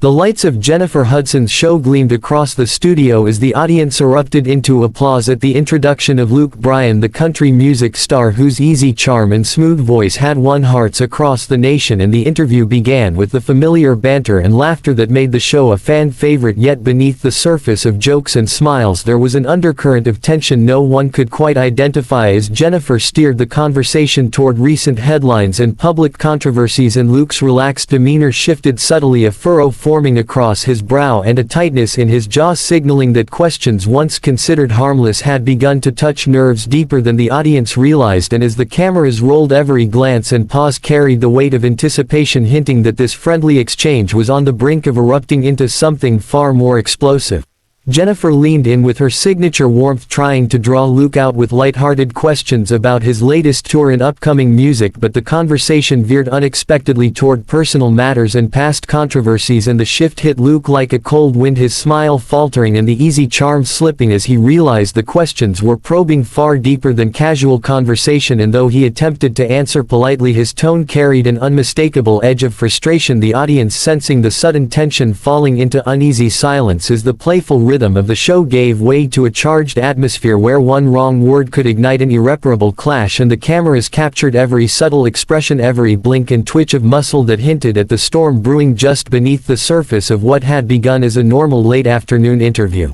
The lights of Jennifer Hudson's show gleamed across the studio as the audience erupted into applause at the introduction of Luke Bryan, the country music star whose easy charm and smooth voice had won hearts across the nation, and the interview began with the familiar banter and laughter that made the show a fan favorite. Yet beneath the surface of jokes and smiles there was an undercurrent of tension no one could quite identify as Jennifer steered the conversation toward recent headlines and public controversies, and Luke's relaxed demeanor shifted subtly, a furrow forming across his brow and a tightness in his jaw signaling that questions once considered harmless had begun to touch nerves deeper than the audience realized, and as the cameras rolled every glance and pause carried the weight of anticipation, hinting that this friendly exchange was on the brink of erupting into something far more explosive. Jennifer leaned in with her signature warmth, trying to draw Luke out with light-hearted questions about his latest tour and upcoming music, but the conversation veered unexpectedly toward personal matters and past controversies, and the shift hit Luke like a cold wind, his smile faltering and the easy charm slipping as he realized the questions were probing far deeper than casual conversation, and though he attempted to answer politely, his tone carried an unmistakable edge of frustration, the audience sensing the sudden tension falling into uneasy silence as the playful rhythm of the show gave way to a charged atmosphere where one wrong word could ignite an irreparable clash, and the cameras captured every subtle expression, every blink and twitch of muscle that hinted at the storm brewing just beneath the surface of what had begun as a normal late afternoon interview.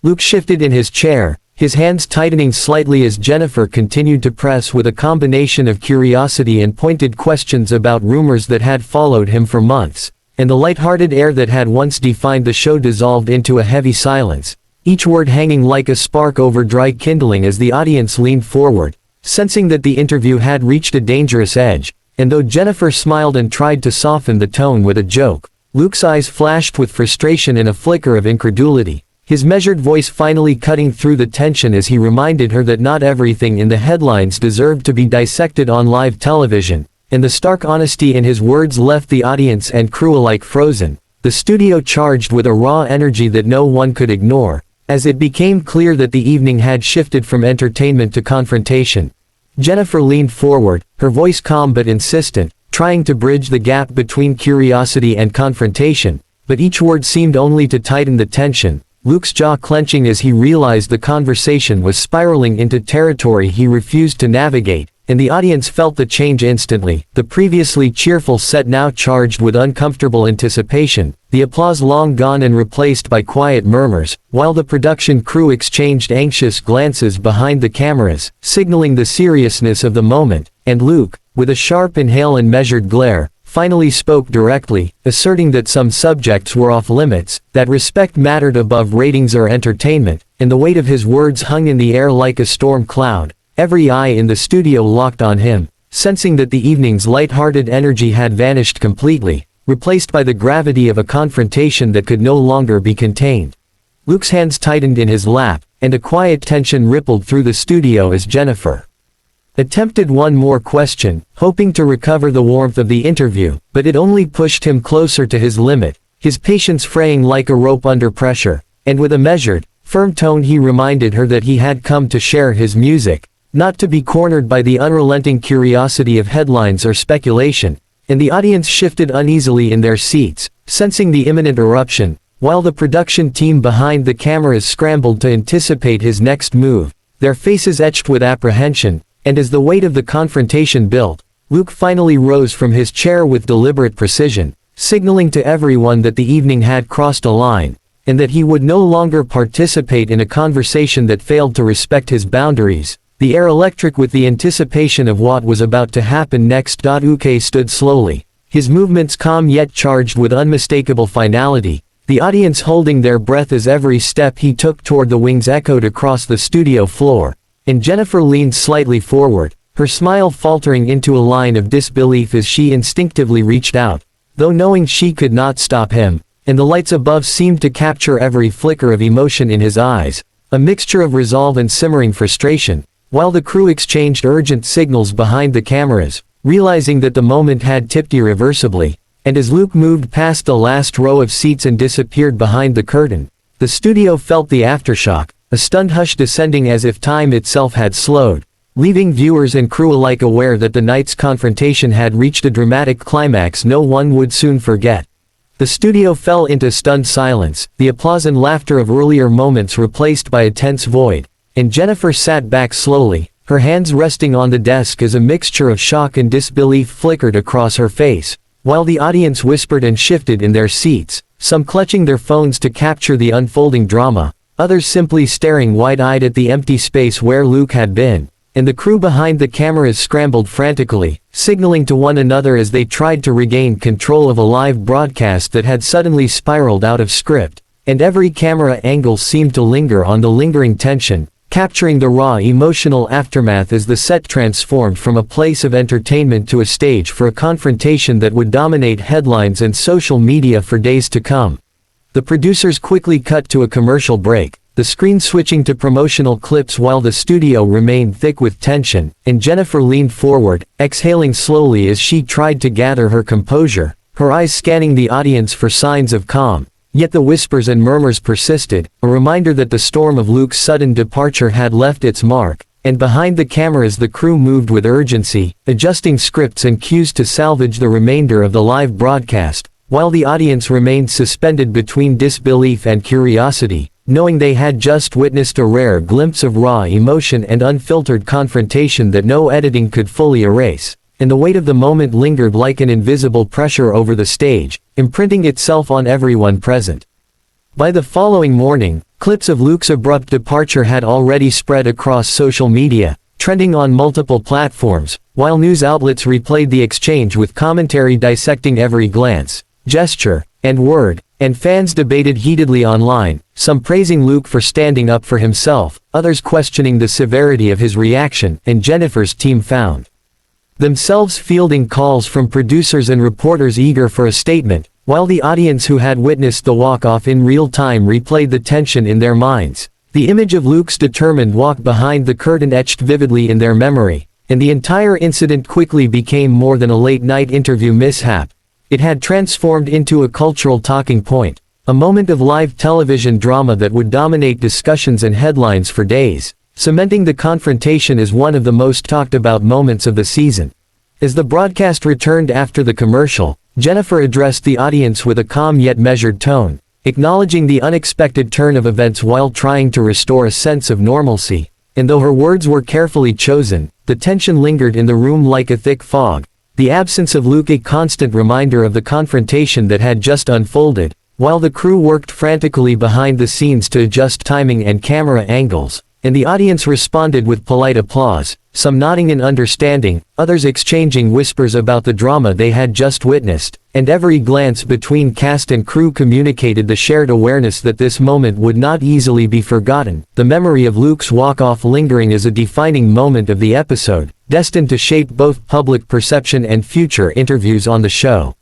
Luke shifted in his chair, his hands tightening slightly as Jennifer continued to press with a combination of curiosity and pointed questions about rumors that had followed him for months, and the light-hearted air that had once defined the show dissolved into a heavy silence, each word hanging like a spark over dry kindling as the audience leaned forward, sensing that the interview had reached a dangerous edge. And though Jennifer smiled and tried to soften the tone with a joke, Luke's eyes flashed with frustration and a flicker of incredulity, his measured voice finally cutting through the tension as he reminded her that not everything in the headlines deserved to be dissected on live television. And the stark honesty in his words left the audience and crew alike frozen, the studio charged with a raw energy that no one could ignore, as it became clear that the evening had shifted from entertainment to confrontation. Jennifer leaned forward, her voice calm but insistent, trying to bridge the gap between curiosity and confrontation, but each word seemed only to tighten the tension, Luke's jaw clenching as he realized the conversation was spiraling into territory he refused to navigate. And the audience felt the change instantly, the previously cheerful set now charged with uncomfortable anticipation, the applause long gone and replaced by quiet murmurs, while the production crew exchanged anxious glances behind the cameras, signaling the seriousness of the moment, and Luke, with a sharp inhale and measured glare, finally spoke directly, asserting that some subjects were off limits, that respect mattered above ratings or entertainment, and the weight of his words hung in the air like a storm cloud. Every eye in the studio locked on him, sensing that the evening's light-hearted energy had vanished completely, replaced by the gravity of a confrontation that could no longer be contained. Luke's hands tightened in his lap, and a quiet tension rippled through the studio as Jennifer attempted one more question, hoping to recover the warmth of the interview, but it only pushed him closer to his limit, his patience fraying like a rope under pressure, and with a measured, firm tone he reminded her that he had come to share his music, not to be cornered by the unrelenting curiosity of headlines or speculation, and the audience shifted uneasily in their seats, sensing the imminent eruption, while the production team behind the cameras scrambled to anticipate his next move, their faces etched with apprehension, and as the weight of the confrontation built, Luke finally rose from his chair with deliberate precision, signaling to everyone that the evening had crossed a line, and that he would no longer participate in a conversation that failed to respect his boundaries. The air electric with the anticipation of what was about to happen next. Uke stood slowly, his movements calm yet charged with unmistakable finality, the audience holding their breath as every step he took toward the wings echoed across the studio floor, and Jennifer leaned slightly forward, her smile faltering into a line of disbelief as she instinctively reached out, though knowing she could not stop him, and the lights above seemed to capture every flicker of emotion in his eyes, a mixture of resolve and simmering frustration. While the crew exchanged urgent signals behind the cameras, realizing that the moment had tipped irreversibly, and as Luke moved past the last row of seats and disappeared behind the curtain, the studio felt the aftershock, a stunned hush descending as if time itself had slowed, leaving viewers and crew alike aware that the night's confrontation had reached a dramatic climax no one would soon forget. The studio fell into stunned silence, the applause and laughter of earlier moments replaced by a tense void, and Jennifer sat back slowly, her hands resting on the desk as a mixture of shock and disbelief flickered across her face, while the audience whispered and shifted in their seats, some clutching their phones to capture the unfolding drama, others simply staring wide-eyed at the empty space where Luke had been, and the crew behind the cameras scrambled frantically, signaling to one another as they tried to regain control of a live broadcast that had suddenly spiraled out of script, and every camera angle seemed to linger on the lingering tension, capturing the raw emotional aftermath as the set transformed from a place of entertainment to a stage for a confrontation that would dominate headlines and social media for days to come. The producers quickly cut to a commercial break, the screen switching to promotional clips while the studio remained thick with tension, and Jennifer leaned forward, exhaling slowly as she tried to gather her composure, her eyes scanning the audience for signs of calm. Yet the whispers and murmurs persisted, a reminder that the storm of Luke's sudden departure had left its mark, and behind the cameras the crew moved with urgency, adjusting scripts and cues to salvage the remainder of the live broadcast, while the audience remained suspended between disbelief and curiosity, knowing they had just witnessed a rare glimpse of raw emotion and unfiltered confrontation that no editing could fully erase. And the weight of the moment lingered like an invisible pressure over the stage, imprinting itself on everyone present. By the following morning, clips of Luke's abrupt departure had already spread across social media, trending on multiple platforms, while news outlets replayed the exchange with commentary dissecting every glance, gesture, and word, and fans debated heatedly online, some praising Luke for standing up for himself, others questioning the severity of his reaction, and Jennifer's team found themselves fielding calls from producers and reporters eager for a statement, while the audience who had witnessed the walk-off in real time replayed the tension in their minds. The image of Luke's determined walk behind the curtain etched vividly in their memory, and the entire incident quickly became more than a late-night interview mishap. It had transformed into a cultural talking point, a moment of live television drama that would dominate discussions and headlines for days, cementing the confrontation as one of the most talked about moments of the season. As the broadcast returned after the commercial, Jennifer addressed the audience with a calm yet measured tone, acknowledging the unexpected turn of events while trying to restore a sense of normalcy. And though her words were carefully chosen, the tension lingered in the room like a thick fog, the absence of Luke a constant reminder of the confrontation that had just unfolded, while the crew worked frantically behind the scenes to adjust timing and camera angles, and the audience responded with polite applause, some nodding in understanding, others exchanging whispers about the drama they had just witnessed, and every glance between cast and crew communicated the shared awareness that this moment would not easily be forgotten, the memory of Luke's walk-off lingering as a defining moment of the episode, destined to shape both public perception and future interviews on the show.